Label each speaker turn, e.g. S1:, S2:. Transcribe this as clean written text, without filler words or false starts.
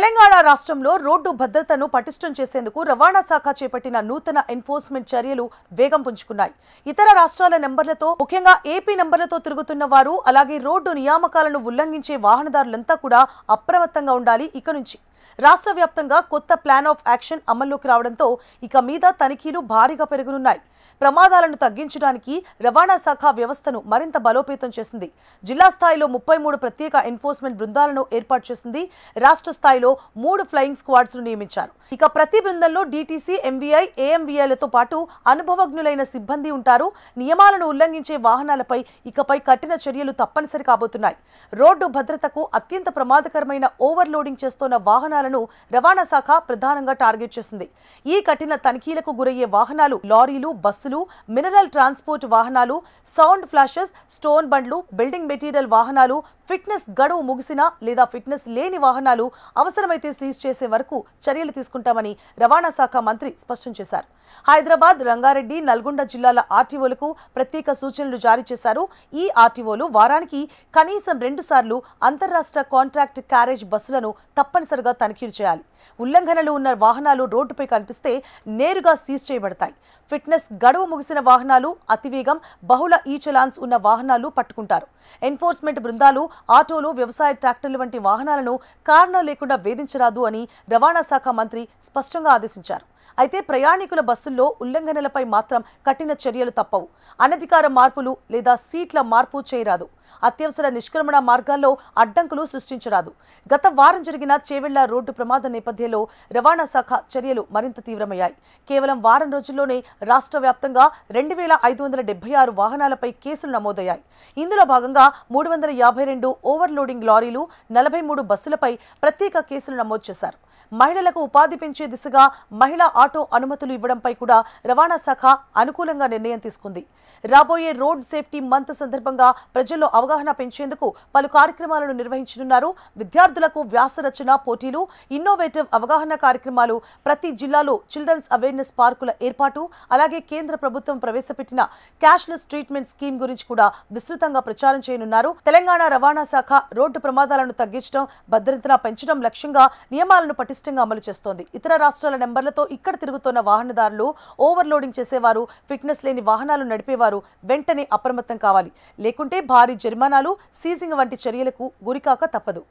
S1: తెలంగాణ రాష్ట్రంలో రోడ్డు భద్రతను పటిష్టం చేసేందుకు రవాణా శాఖ చేపట్టిన నూతన ఎన్ఫోర్స్మెంట్ చర్యలు వేగం పుంజుకున్నాయి. ఇతర రాష్ట్రాల నెంబర్లతో, ముఖ్యంగా ఏపీ నెంబర్లతో తిరుగుతున్న వారు, అలాగే రోడ్డు నియామకాలను ఉల్లంఘించే వాహనదారులంతా కూడా అప్రమత్తంగా ఉండాలి. ఇక నుంచి రాష్ట్ర వ్యాప్తంగా కొత్త ప్లాన్ ఆఫ్ యాక్షన్ అమల్లోకి రావడంతో ఇక మీద తనిఖీలు భారీగా పెరగనున్నాయి. ప్రమాదాలను తగ్గించడానికి రవాణా శాఖ వ్యవస్థను మరింత బలోపేతం చేసింది. జిల్లా స్థాయిలో 33 ప్రత్యేక ఎన్ఫోర్స్మెంట్ బృందాలను ఏర్పాటు చేసింది. రాష్ట్ర స్థాయిలో 3 ఫ్లయింగ్ స్క్వాడ్స్ ను నియమించారు. ఇక ప్రతి బృందంలో డీటీసీ, ఎంవీఐ, ఏఎంవీఐలతో పాటు అనుభవజ్ఞులైన సిబ్బంది ఉంటారు. నియమాలను ఉల్లంఘించే వాహనాలపై ఇకపై కఠిన చర్యలు తప్పనిసరి కాబోతున్నాయి. రోడ్డు భద్రతకు అత్యంత ప్రమాదకరమైన ఓవర్లోడింగ్ చేస్తోన్న వాహనాలను రవాణా శాఖ ప్రధానంగా టార్గెట్ చేసింది. ఈ కఠిన తనిఖీలకు గురయ్యే వాహనాలు లారీలు, బస్సులు, మినరల్ ట్రాన్స్పోర్ట్ వాహనాలు, సౌండ్ ఫ్లాషెస్, స్టోన్ బండ్లు, బిల్డింగ్ మెటీరియల్ వాహనాలు, ఫిట్నెస్ గడువు ముగిసిన లేదా ఫిట్నెస్ లేని వాహనాలు అవసరమైతే సీజ్ చేసే వరకు చర్యలు తీసుకుంటామని రవాణా శాఖ మంత్రి స్పష్టం చేశారు. హైదరాబాద్, రంగారెడ్డి, నల్గొండ జిల్లాల ఆర్టీఓలకు ప్రత్యేక సూచనలు జారీ చేశారు. ఈ ఆర్టీఓలు వారానికి కనీసం 2 సార్లు అంతర్రాష్ట్ర కాంట్రాక్ట్ క్యారేజ్ బస్సులను తప్పనిసరిగా తనిఖీలు చేయాలి. ఉల్లంఘనలు ఉన్న వాహనాలు రోడ్డుపై కనిపిస్తే నేరుగా సీజ్ చేయబడతాయి. ఫిట్నెస్ గడువు ముగిసిన వాహనాలు, అతివేగం, బహుళ ఈ చలాన్స్ ఉన్న వాహనాలు పట్టుకుంటారు. ఎన్ఫోర్స్మెంట్ బృందాలు ఆటోలు, వ్యవసాయ ట్రాక్టర్లు వంటి వాహనాలను కారణం లేకుండా వేధించరాదు అని రవాణా శాఖ మంత్రి స్పష్టంగా ఆదేశించారు. అయితే ప్రయాణికుల బస్సుల్లో ఉల్లంఘనలపై మాత్రం కఠిన చర్యలు తప్పవు. అనధికార మార్పులు లేదా సీట్ల మార్పు చేయరాదు. అత్యవసర నిష్క్రమణ మార్గాల్లో అడ్డంకులు సృష్టించరాదు. గత వారం జరిగిన చేవెళ్ల రోడ్డు ప్రమాద నేపథ్యంలో రవాణా శాఖ చర్యలు మరింత తీవ్రమయ్యాయి. కేవలం వారం రోజుల్లోనే రాష్ట్ర వ్యాప్తంగా 2576 వాహనాలపై కేసులు నమోదయ్యాయి. ఇందులో భాగంగా 352 ఓవర్లోడింగ్ లారీలు, 43 బస్సులపై ప్రత్యేక కేసులు నమోదు చేశారు. మహిళలకు ఉపాధి పెంచే దిశగా మహిళా ఆటో అనుమతులు ఇవ్వడంపై కూడా రవాణా శాఖ అనుకూలంగా నిర్ణయం తీసుకుంది. రాబోయే రోడ్ సేఫ్టీ మంత్ సందర్భంగా ప్రజల్లో అవగాహన పెంచేందుకు పలు కార్యక్రమాలను నిర్వహించనున్నారు. విద్యార్థులకు వ్యాసరచన పోటీలు, ఇన్నోవేటివ్ అవగాహన కార్యక్రమాలు, ప్రతి జిల్లాలో చిల్డ్రన్స్ అవేర్నెస్ పార్కుల ఏర్పాటు, అలాగే కేంద్ర ప్రభుత్వం ప్రవేశపెట్టిన క్యాష్లెస్ ట్రీట్మెంట్ స్కీమ్ గురించి కూడా విస్తృతంగా ప్రచారం చేయనున్నారు. తెలంగాణ రవాణా శాఖ రోడ్డు ప్రమాదాలను తగ్గించడం, భద్రతను పెంచడం లక్ష్యంగా నియమాలను పటిష్టంగా అమలు చేస్తోంది. ఇతర రాష్ట్రాల నెంబర్లతో ఇక్కడ తిరుగుతున్న వాహనదారులు, ఓవర్లోడింగ్ చేసేవారు, ఫిట్నెస్ లేని వాహనాలు నడిపేవారు వెంటనే అప్రమత్తం కావాలి. లేకుంటే భారీ జరిమానాలు, సీజింగ్ వంటి చర్యలకు గురికాక తప్పదు.